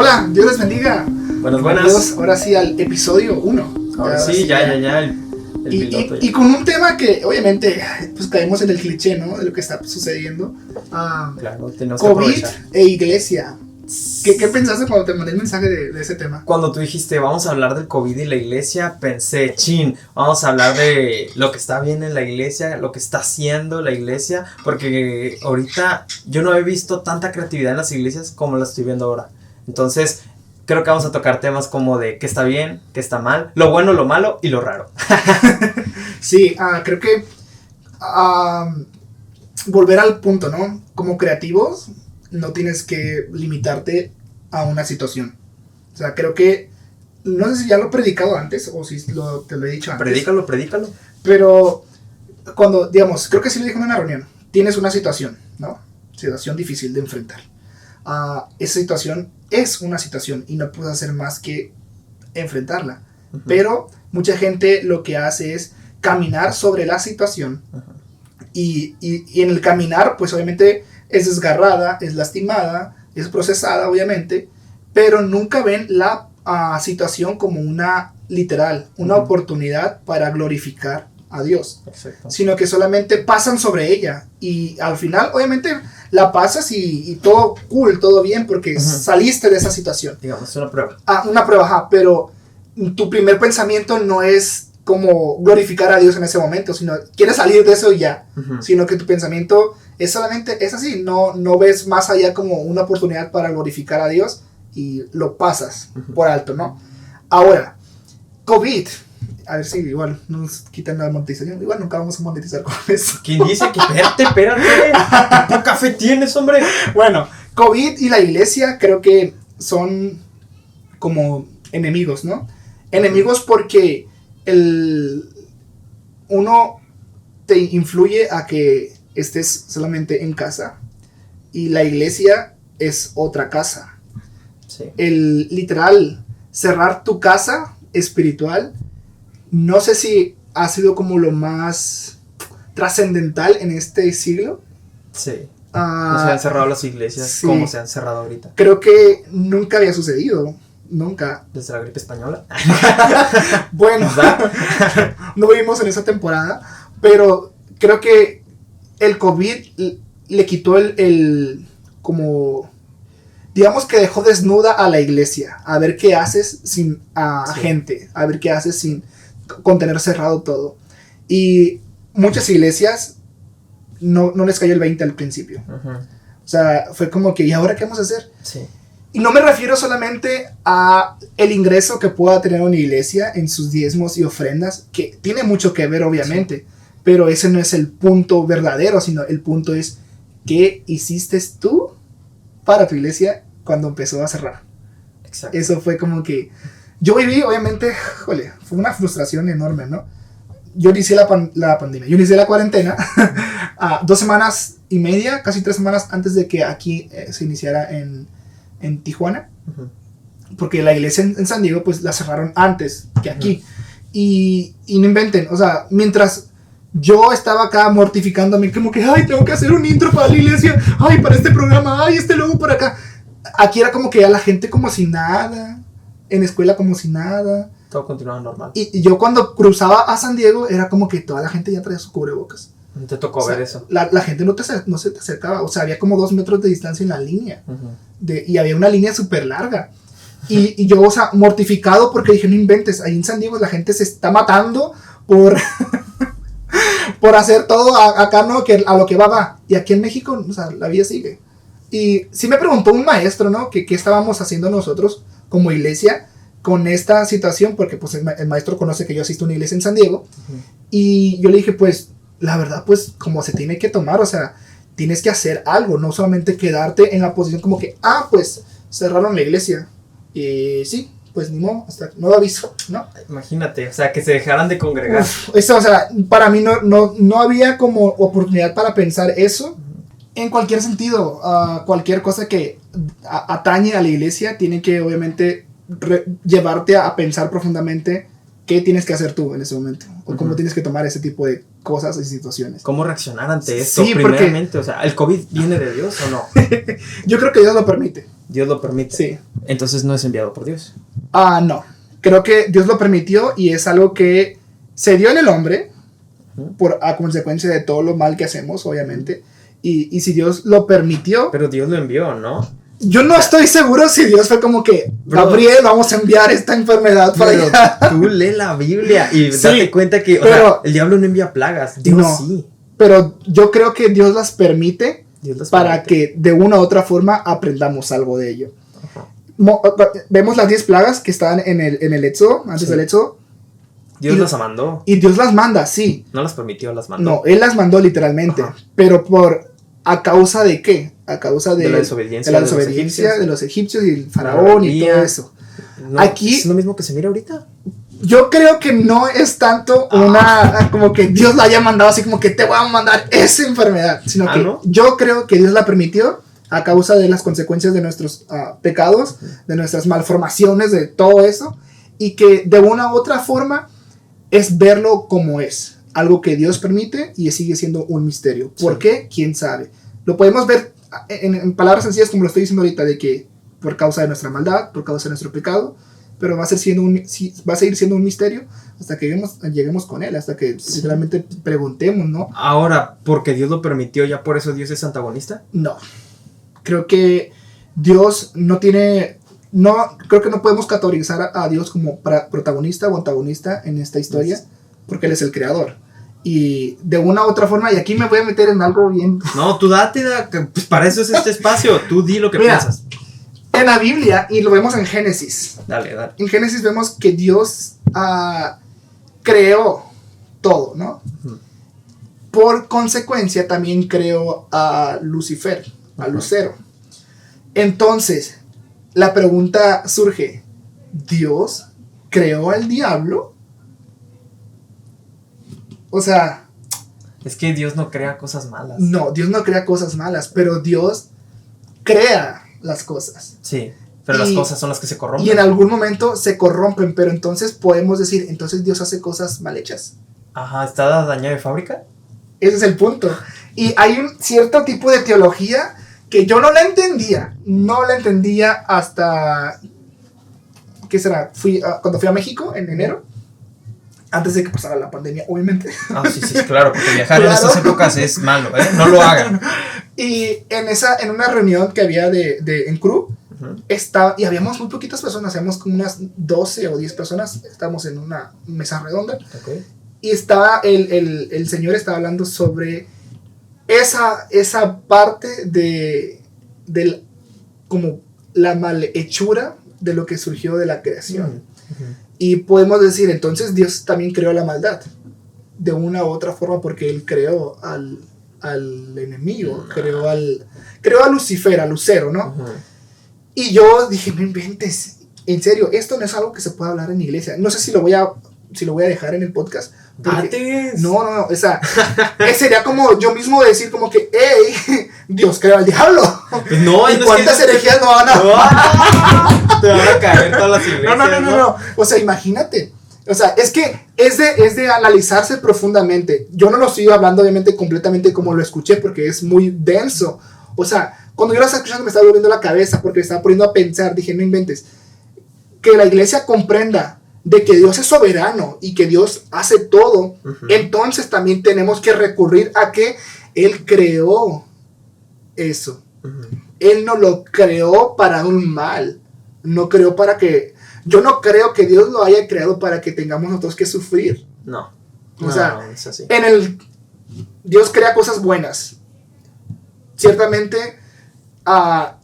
Hola, Dios les bendiga. Buenas. Bienvenidos ahora sí al episodio 1. Ahora sí, ya. El piloto ya. Y con un tema que obviamente pues caemos en el cliché, ¿no? De lo que está sucediendo. Claro, tenemos que COVID aprovechar. e iglesia. ¿Qué pensaste cuando te mandé el mensaje de ese tema? Cuando tú dijiste, vamos a hablar del COVID y la iglesia, pensé, vamos a hablar de lo que está bien en la iglesia, lo que está haciendo la iglesia, porque ahorita yo no he visto tanta creatividad en las iglesias como la estoy viendo ahora. Entonces, creo que vamos a tocar temas como de qué está bien, qué está mal, lo bueno, lo malo y lo raro. Sí, creo que volver al punto, ¿no? Como creativos, no tienes que limitarte a una situación. O sea, creo que, no sé si ya lo he predicado antes o si te lo he dicho antes. Predícalo. Pero cuando, digamos, creo que sí lo dije en una reunión, tienes una situación, ¿no? Situación difícil de enfrentar. Esa situación es una situación y no puedes hacer más que enfrentarla. Uh-huh. Pero mucha gente lo que hace es caminar sobre la situación. Uh-huh. Y en el caminar, pues obviamente es desgarrada, es lastimada, es procesada, obviamente, pero nunca ven la situación como una literal, una oportunidad para glorificar a Dios. Exacto. Sino que solamente pasan sobre ella y al final, obviamente, la pasas y todo cool, todo bien, porque saliste de esa situación. Digamos, una prueba. Una prueba, pero tu primer pensamiento no es como glorificar a Dios en ese momento, sino quieres salir de eso y ya, sino que tu pensamiento es solamente, es así, no ves más allá como una oportunidad para glorificar a Dios y lo pasas por alto, ¿no? Ahora, COVID, a ver si igual nos quitan la monetización, igual nunca vamos a monetizar con eso. ¿Quién dice que espérate? ¿Qué café tienes, hombre? Bueno, COVID y la iglesia creo que son como enemigos, ¿no? Enemigos porque uno te influye a que estés solamente en casa y la iglesia es otra casa. Sí. El literal cerrar tu casa espiritual, no sé si ha sido como lo más trascendental en este siglo. Sí. No se han cerrado las iglesias, sí, como se han cerrado ahorita. Creo que nunca había sucedido. Nunca. Desde la gripe española. Bueno, no vivimos en esa temporada, pero creo que el COVID le quitó el como, digamos que dejó desnuda a la iglesia, a ver qué haces sin gente, a ver qué haces con tener cerrado todo. Y muchas iglesias no les cayó el 20 al principio. O sea, fue como que, ¿y ahora qué vamos a hacer? Sí. Y no me refiero solamente a el ingreso que pueda tener una iglesia en sus diezmos y ofrendas, que tiene mucho que ver obviamente, sí, pero ese no es el punto verdadero, sino el punto es ¿qué hiciste tú para tu iglesia cuando empezó a cerrar? Exacto. Eso fue como que yo viví, obviamente, fue una frustración enorme, ¿no? Yo inicié la pandemia, yo inicié la cuarentena 2 semanas y media, casi 3 semanas antes de que aquí se iniciara en Tijuana, porque la iglesia en San Diego pues la cerraron antes que aquí, y no inventen, o sea, mientras yo estaba acá mortificándome como que, ay, tengo que hacer un intro para la iglesia, ay, para este programa, ay, este logo por acá, aquí era como que ya la gente como si nada, en escuela como si nada, todo continuaba normal, y yo cuando cruzaba a San Diego era como que toda la gente ya traía sus cubrebocas. ¿Te tocó ver eso? La gente no se te acercaba, o sea, había como 2 metros de distancia en la línea, y había una línea súper larga, y yo, o sea, mortificado porque dije, no inventes, ahí en San Diego la gente se está matando por hacer todo acá, ¿no? Que a lo que va, y aquí en México, o sea, la vida sigue. Y sí me preguntó un maestro, ¿no? Que qué estábamos haciendo nosotros como iglesia con esta situación, porque pues el maestro conoce que yo asisto a una iglesia en San Diego, y yo le dije, pues, la verdad, pues, como se tiene que tomar, o sea, tienes que hacer algo, no solamente quedarte en la posición como que, pues, cerraron la iglesia, y sí, pues, ni modo, hasta nuevo aviso, ¿no? Imagínate, o sea, que se dejaran de congregar. Eso, o sea, para mí no había como oportunidad para pensar eso, en cualquier sentido, cualquier cosa que atañe a la iglesia, tiene que, obviamente, llevarte a pensar profundamente qué tienes que hacer tú en ese momento, o cómo tienes que tomar ese tipo de cosas y situaciones. ¿Cómo reaccionar ante esto? Sí, primeramente, o sea, ¿el COVID viene de Dios o no? Yo creo que Dios lo permite. Dios lo permite. Sí. Entonces no es enviado por Dios. No. Creo que Dios lo permitió y es algo que se dio en el hombre a consecuencia de todo lo mal que hacemos, obviamente. Y si Dios lo permitió... Pero Dios lo envió, ¿no? Yo no estoy seguro si Dios fue como que, Gabriel, vamos a enviar esta enfermedad para allá. Tú lee la Biblia y Sí, date cuenta que el diablo no envía plagas. Dios no, sí. Pero yo creo que Dios las permite Dios las para permite. que de una u otra forma aprendamos algo de ello. Ajá. Vemos las 10 plagas que están en el Éxodo, antes del Éxodo. Dios Y- las mandó. Y Dios las manda, sí. No las permitió, las mandó. No, Él las mandó literalmente. Ajá. Pero ¿a causa de qué? A causa De la desobediencia de los egipcios y el faraón y todo eso. No, Aquí- es lo mismo que se mira ahorita. Yo creo que no es tanto como que Dios la haya mandado así como que te voy a mandar esa enfermedad, sino que ¿no? yo creo que Dios la permitió a causa de las consecuencias de nuestros pecados, de nuestras malformaciones, de todo eso, y que de una u otra forma es verlo como es, algo que Dios permite y sigue siendo un misterio. ¿Por Sí. qué? ¿Quién sabe? Lo podemos ver en palabras sencillas como lo estoy diciendo ahorita, de que por causa de nuestra maldad, por causa de nuestro pecado, pero va a seguir siendo un misterio hasta que lleguemos con él, hasta que literalmente preguntemos, ¿no? Ahora, porque Dios lo permitió, ¿ya por eso Dios es antagonista? No. Creo que Dios creo que no podemos categorizar a Dios como protagonista o antagonista en esta historia, porque Él es el creador. Y de una u otra forma, y aquí me voy a meter en algo bien... No, tú que, pues para eso es este espacio. Tú di lo que Mira. piensas. En la Biblia, y lo vemos en Génesis, Dale. en Génesis vemos que Dios creó todo, ¿no? Ujú. Por consecuencia también creó a Lucifer, a Lucero. Entonces, la pregunta surge, ¿Dios creó al diablo? O sea, Es que Dios no crea cosas malas. no, Dios no crea cosas malas, pero Dios crea las cosas. Sí, pero las cosas son las que se corrompen. Y en algún momento se corrompen, pero entonces podemos decir, entonces Dios hace cosas mal hechas. Ajá, ¿está dañado de fábrica? Ese es el punto. Y hay un cierto tipo de teología que yo no la entendía hasta, ¿qué será? Cuando fui a México en enero, antes de que pasara la pandemia, obviamente. Ah, sí, claro, porque viajar en Claro. estas épocas es malo, ¿eh? No lo hagan. Y en una reunión que había en CRU, Ujú. y habíamos muy poquitas personas, habíamos como unas 12 o 10 personas, estábamos en una mesa redonda, Ok. y estaba el señor estaba hablando sobre esa parte del como la malhechura de lo que surgió de la creación. Ujú. Y podemos decir, entonces Dios también creó la maldad de una u otra forma porque Él creó al enemigo, creó a Lucifer, a Lucero, ¿no? Ujú. Y yo dije, no inventes, en serio, esto no es algo que se pueda hablar en iglesia. No sé si lo voy a dejar en el podcast. porque- Antes. No, o sea, sería como yo mismo decir como que, hey, Dios creó al diablo. Pues no, ¿Y cuántas herejías no van a... No, te van a caer todas las iglesias. No. O sea, imagínate. O sea, es que es de analizarse profundamente. Yo no lo estoy hablando, obviamente, completamente como lo escuché, porque es muy denso. O sea, cuando yo lo estaba escuchando me estaba volviendo la cabeza, porque me estaba poniendo a pensar. Dije, no inventes. Que la iglesia comprenda de que Dios es soberano y que Dios hace todo. Ujú. Entonces también tenemos que recurrir a que Él creó eso. Ujú. Él no lo creó para un mal. No creó para que... Yo no creo que Dios lo haya creado para que tengamos nosotros que sufrir. No. O sea, no, es así. Dios crea cosas buenas. Ciertamente,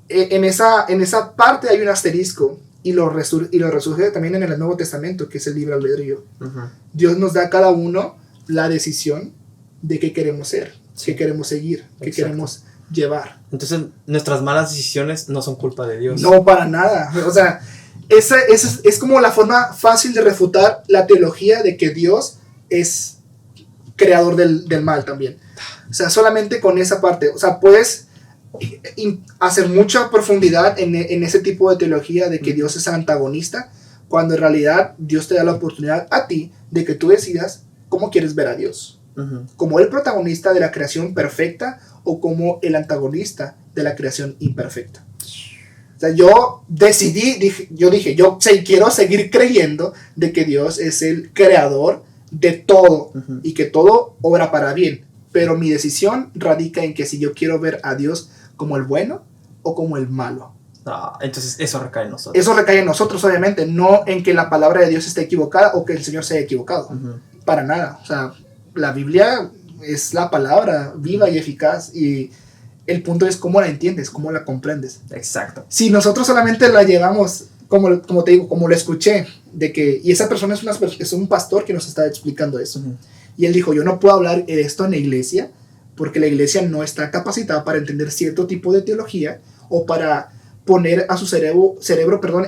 en esa parte hay un asterisco. Y lo resurge también en el Nuevo Testamento, que es el libre albedrío. Ujú. Dios nos da a cada uno la decisión de qué queremos ser, qué queremos seguir, qué Exacto. queremos llevar. Entonces, nuestras malas decisiones no son culpa de Dios. No, para nada. O sea, esa es como la forma fácil de refutar la teología de que Dios es creador del mal también. O sea, solamente con esa parte. O sea, puedes hacer mucha profundidad en ese tipo de teología de que Dios es antagonista, cuando en realidad Dios te da la oportunidad a ti de que tú decidas cómo quieres ver a Dios. Ujú. Como el protagonista de la creación perfecta o como el antagonista de la creación imperfecta. sea, yo dije, quiero seguir creyendo de que Dios es el creador de todo y que todo obra para bien. Pero mi decisión radica en que si yo quiero ver a Dios como el bueno o como el malo. Entonces eso recae en nosotros. Eso recae en nosotros, obviamente, no en que la palabra de Dios esté equivocada o que el Señor se haya equivocado. Para nada. O sea, la Biblia es la palabra viva y eficaz y el punto es cómo la entiendes, cómo la comprendes. Exacto. Si nosotros solamente la llevamos, como te digo, como lo escuché, de que, y esa persona es un pastor que nos está explicando eso. Y él dijo, yo no puedo hablar de esto en la iglesia porque la iglesia no está capacitada para entender cierto tipo de teología o para poner a su cerebro,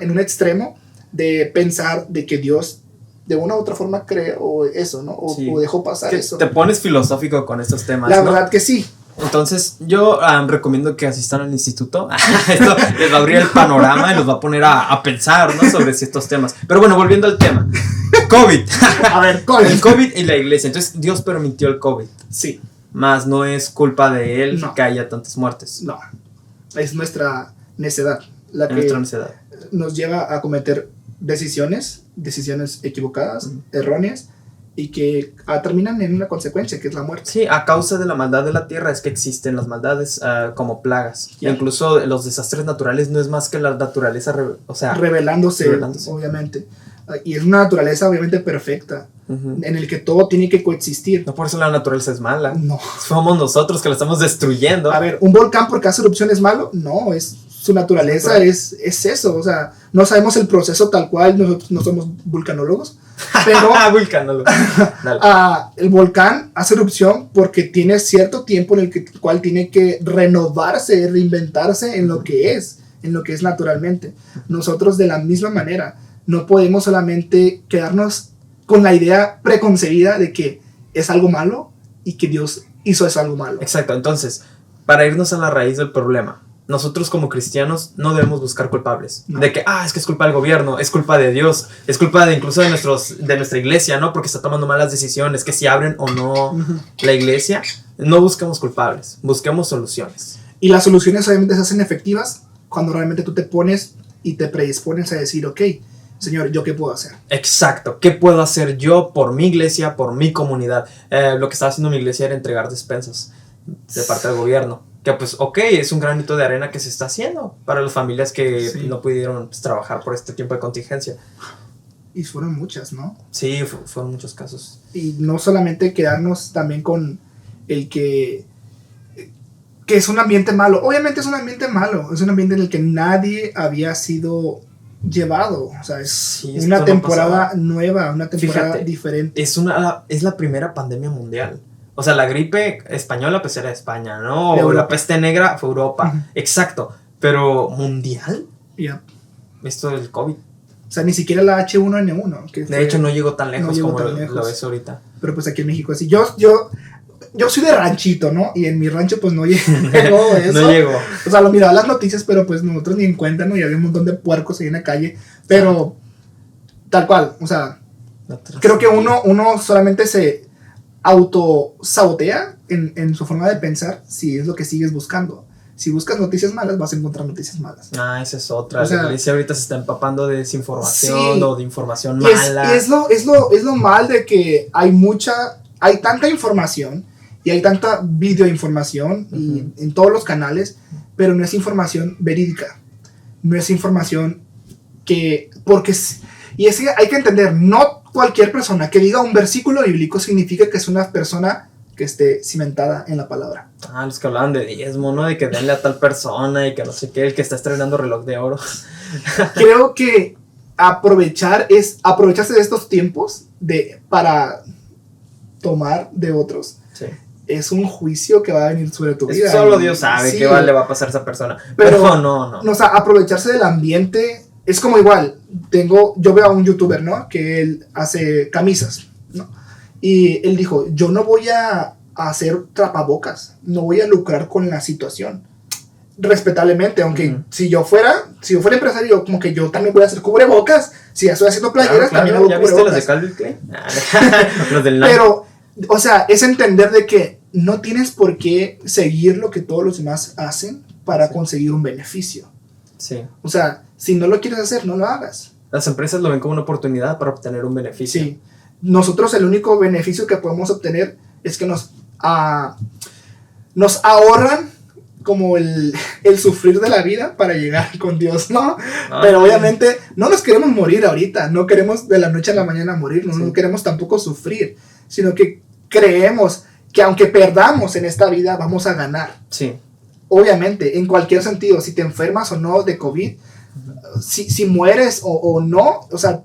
en un extremo de pensar de que Dios de una u otra forma creó eso, ¿no? O dejó pasar eso. Te pones filosófico con estos temas, La ¿no? verdad que sí. Entonces, yo recomiendo que asistan al instituto. Esto les va a abrir el panorama y los va a poner a pensar, ¿no? Sobre ciertos temas. Pero bueno, volviendo al tema. COVID. A ver, COVID. El COVID y la iglesia. Entonces, Dios permitió el COVID. Sí. Más no es culpa de Él que haya tantas muertes. No. Es nuestra necedad la que nuestra necedad nos lleva a cometer decisiones equivocadas, erróneas, y que terminan en una consecuencia, que es la muerte. Sí, a causa de la maldad de la tierra es que existen las maldades como plagas. Incluso los desastres naturales no es más que la naturaleza, revelándose, obviamente. Y es una naturaleza obviamente perfecta, en el que todo tiene que coexistir. No por eso la naturaleza es mala. No. Somos nosotros que la estamos destruyendo. A ver, ¿un volcán porque hace erupción es malo? No, su naturaleza es eso. O sea, no sabemos el proceso tal cual, nosotros no somos vulcanólogos. Pero el volcán hace erupción porque tiene cierto tiempo en el cual tiene que renovarse, reinventarse en lo que es naturalmente. Nosotros de la misma manera no podemos solamente quedarnos con la idea preconcebida de que es algo malo y que Dios hizo eso algo malo. Exacto, entonces, para irnos a la raíz del problema, nosotros como cristianos no debemos buscar culpables. No. De que, es que es culpa del gobierno, es culpa de Dios, es culpa incluso de nuestra iglesia, ¿no? Porque está tomando malas decisiones, que si abren o no la iglesia. No busquemos culpables, busquemos soluciones. Y las soluciones obviamente se hacen efectivas cuando realmente tú te pones y te predispones a decir, ok, Señor, ¿yo qué puedo hacer? Exacto, ¿qué puedo hacer yo por mi iglesia, por mi comunidad? Lo que estaba haciendo mi iglesia era entregar despensas de parte del gobierno. Que pues, es un granito de arena que se está haciendo para las familias que no pudieron trabajar por este tiempo de contingencia. Y fueron muchas, ¿no? Sí, fueron muchos casos. Y no solamente quedarnos también con el que es un ambiente malo. Obviamente es un ambiente malo, es un ambiente en el que nadie había sido llevado. O sea, es una temporada nueva, una temporada diferente. Es la primera pandemia mundial. O sea, la gripe española pues era España, ¿no? O la peste negra fue Europa. Exacto. Pero ¿mundial? Esto del COVID. O sea, ni siquiera la H1N1. De hecho, no llegó tan lejos como lo ves ahorita. Pero pues aquí en México así. Yo soy de ranchito, ¿no? Y en mi rancho pues no llegó eso. No llegó. O sea, lo miraba las noticias, pero pues nosotros ni en cuenta, ¿no? Y había un montón de puercos ahí en la calle. Pero tal cual, o sea, creo que uno solamente se autosabotea en su forma de pensar si es lo que sigues buscando. Si buscas noticias malas, vas a encontrar noticias malas. Esa es otra. O sea, la iglesia ahorita se está empapando de desinformación o de información mala. Es lo mal de que hay tanta información y hay tanta videoinformación y en todos los canales, pero no es información verídica. No es información que... Y es que hay que entender, no cualquier persona que diga un versículo bíblico significa que es una persona que esté cimentada en la palabra. Los que hablaban de diezmo, ¿no? De que denle a tal persona y que no sé qué, el que está estrenando reloj de oro. Creo que aprovecharse de estos tiempos para tomar de otros. Sí. Es un juicio que va a venir sobre tu vida. Solo Dios sabe qué le va a pasar a esa persona. Pero no. O sea, aprovecharse del ambiente es como igual. Yo veo a un youtuber, ¿no? Que él hace camisas, ¿no? Y él dijo, yo no voy a hacer trapabocas, no voy a lucrar con la situación. Respetablemente, aunque si yo fuera empresario, como que yo también voy a hacer cubrebocas. Si ya estoy haciendo playeras, también hago cubrebocas. ¿Ya viste los de Calvin Klein? Los del Nike. Pero, o sea, es entender de que no tienes por qué seguir lo que todos los demás hacen para conseguir un beneficio. Sí. O sea, si no lo quieres hacer, no lo hagas. Las empresas lo ven como una oportunidad para obtener un beneficio. Sí. Nosotros el único beneficio que podemos obtener es que nos ahorran como el sufrir de la vida para llegar con Dios, ¿no? Pero obviamente no nos queremos morir ahorita, no queremos de la noche a la mañana morir, no queremos tampoco sufrir, sino que creemos que aunque perdamos en esta vida, vamos a ganar. Sí. Obviamente, en cualquier sentido, si te enfermas o no de COVID, si mueres o no, o sea,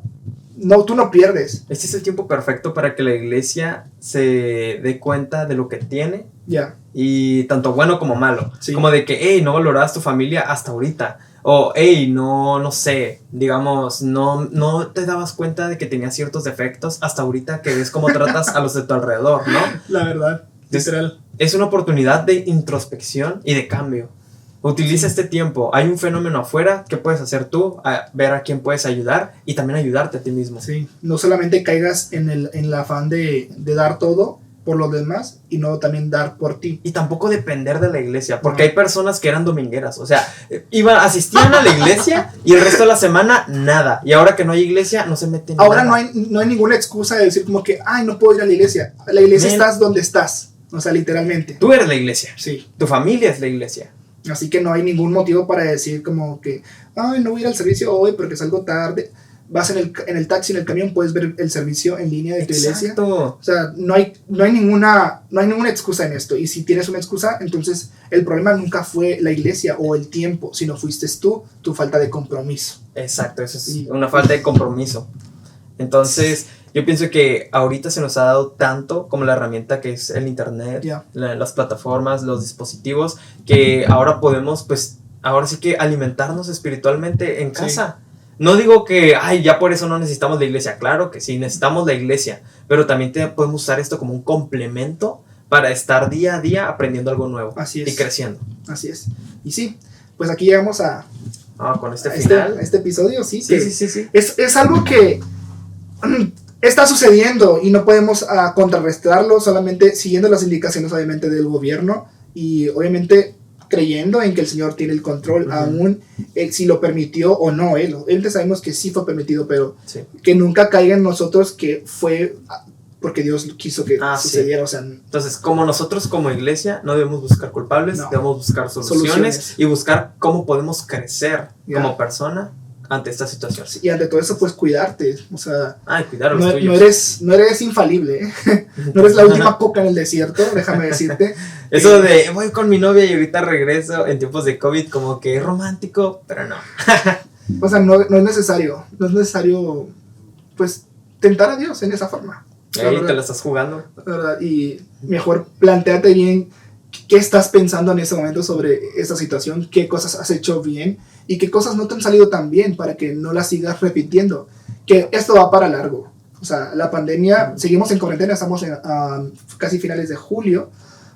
no, tú no pierdes. Este es el tiempo perfecto para que la iglesia se dé cuenta de lo que tiene. Ya. Y tanto bueno como malo. Sí. Como de que, hey, no valorabas tu familia hasta ahorita. O, hey, no sé, digamos, no te dabas cuenta de que tenías ciertos defectos hasta ahorita que ves cómo tratas a los de tu alrededor, ¿no? La verdad, literal. Es una oportunidad de introspección y de cambio. Utiliza este tiempo. Hay un fenómeno afuera. ¿Qué puedes hacer tú? Ver a quién puedes ayudar y también ayudarte a ti mismo. Sí, no solamente caigas en el afán de dar todo por los demás y no también dar por ti. Y tampoco depender de la iglesia, porque hay personas que eran domingueras, o sea, asistían a la iglesia y el resto de la semana nada, y ahora que no hay iglesia no se meten en ahora nada. no hay ninguna excusa de decir como que, ay, no puedo ir a la iglesia. La iglesia estás donde estás, o sea, literalmente. Tú eres la iglesia, sí. Tu familia es la iglesia. Así que no hay ningún motivo para decir como que, ay, no voy a ir al servicio hoy porque salgo tarde. Vas en el taxi, en el camión, puedes ver el servicio en línea de tu iglesia. O sea, no hay ninguna excusa en esto. Y si tienes una excusa, entonces el problema nunca fue la iglesia o el tiempo, sino fuiste tú, tu falta de compromiso. Exacto, eso es una falta de compromiso. Entonces, yo pienso que ahorita se nos ha dado tanto como la herramienta que es el internet, las plataformas, los dispositivos, que ahora podemos, pues, ahora sí que alimentarnos espiritualmente en casa. Sí. No digo que, ya por eso no necesitamos la iglesia. Claro que sí, necesitamos la iglesia. Pero también podemos usar esto como un complemento para estar día a día aprendiendo algo nuevo. Así es. Y creciendo. Así es. Y sí, pues aquí llegamos con este final. Este episodio, sí. Sí. Es algo que está sucediendo y no podemos contrarrestarlo solamente siguiendo las indicaciones, obviamente, del gobierno. Y obviamente creyendo en que el Señor tiene el control, aún si lo permitió o no. Él sabemos que sí fue permitido, pero que nunca caiga en nosotros que fue porque Dios quiso que sucediera. Sí. O sea, entonces, como nosotros como iglesia no debemos buscar culpables, debemos buscar soluciones y buscar cómo podemos crecer como persona ante esta situación. Sí, y ante todo eso, pues cuidarte. O sea, cuidar a los tuyos. No eres infalible, ¿eh? No eres la última coca en el desierto, déjame decirte. Eso de voy con mi novia y ahorita regreso en tiempos de COVID, como que es romántico, pero no. O sea, no es necesario. No es necesario, pues, tentar a Dios en esa forma. Ahí te la estás jugando. ¿Verdad? Y mejor plantéate bien qué estás pensando en ese momento sobre esta situación, qué cosas has hecho bien y qué cosas no te han salido tan bien para que no las sigas repitiendo. Que esto va para largo. O sea, la pandemia, seguimos en cuarentena, estamos en casi finales de julio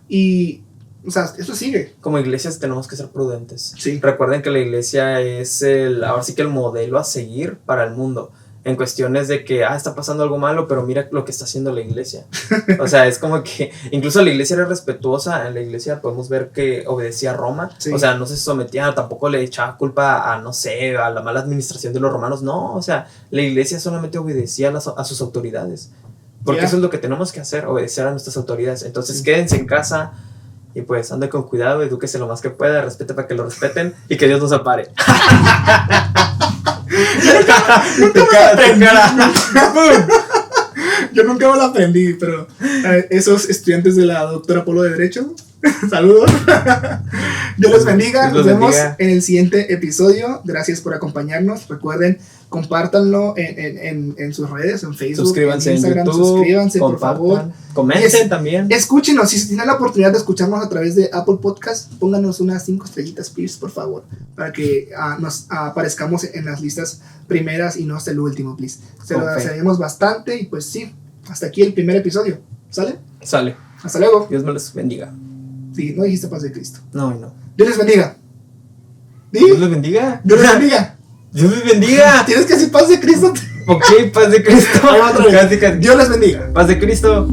y, o sea, esto sigue. Como iglesias tenemos que ser prudentes. Sí. Recuerden que la iglesia es ahora sí que el modelo a seguir para el mundo. En cuestiones de que, está pasando algo malo, pero mira lo que está haciendo la iglesia. O sea, es como que incluso la iglesia era respetuosa. En la iglesia podemos ver que obedecía a Roma. Sí. O sea, no se sometía, tampoco le echaba culpa a, no sé, a la mala administración de los romanos. No, o sea, la iglesia solamente obedecía a sus autoridades. Porque eso es lo que tenemos que hacer, obedecer a nuestras autoridades. Entonces, quédense en casa y pues ande con cuidado, edúquese lo más que pueda, respete para que lo respeten y que Dios nos ampare. Yo nunca me lo aprendí, pero esos estudiantes de la doctora Polo de Derecho, saludos. Dios les bendiga. Nos vemos en el siguiente episodio. Gracias por acompañarnos. Recuerden, compártanlo en sus redes, en Facebook, suscríbanse en Instagram, en YouTube, suscríbanse, por favor. Comenten también. Escúchenos, si tienen la oportunidad de escucharnos a través de Apple Podcast, pónganos unas 5 estrellitas, please, por favor, para que nos aparezcamos en las listas primeras y no hasta el último, please. Se lo agradecemos bastante y pues sí, hasta aquí el primer episodio. ¿Sale? Sale. Hasta luego. Dios me los bendiga. Sí, no dijiste paz de Cristo. No. Dios les bendiga. ¿Sí? Dios les bendiga. Dios les bendiga. Dios les bendiga. Tienes que decir paz de Cristo. Ok, paz de Cristo. Dios les bendiga. Paz de Cristo.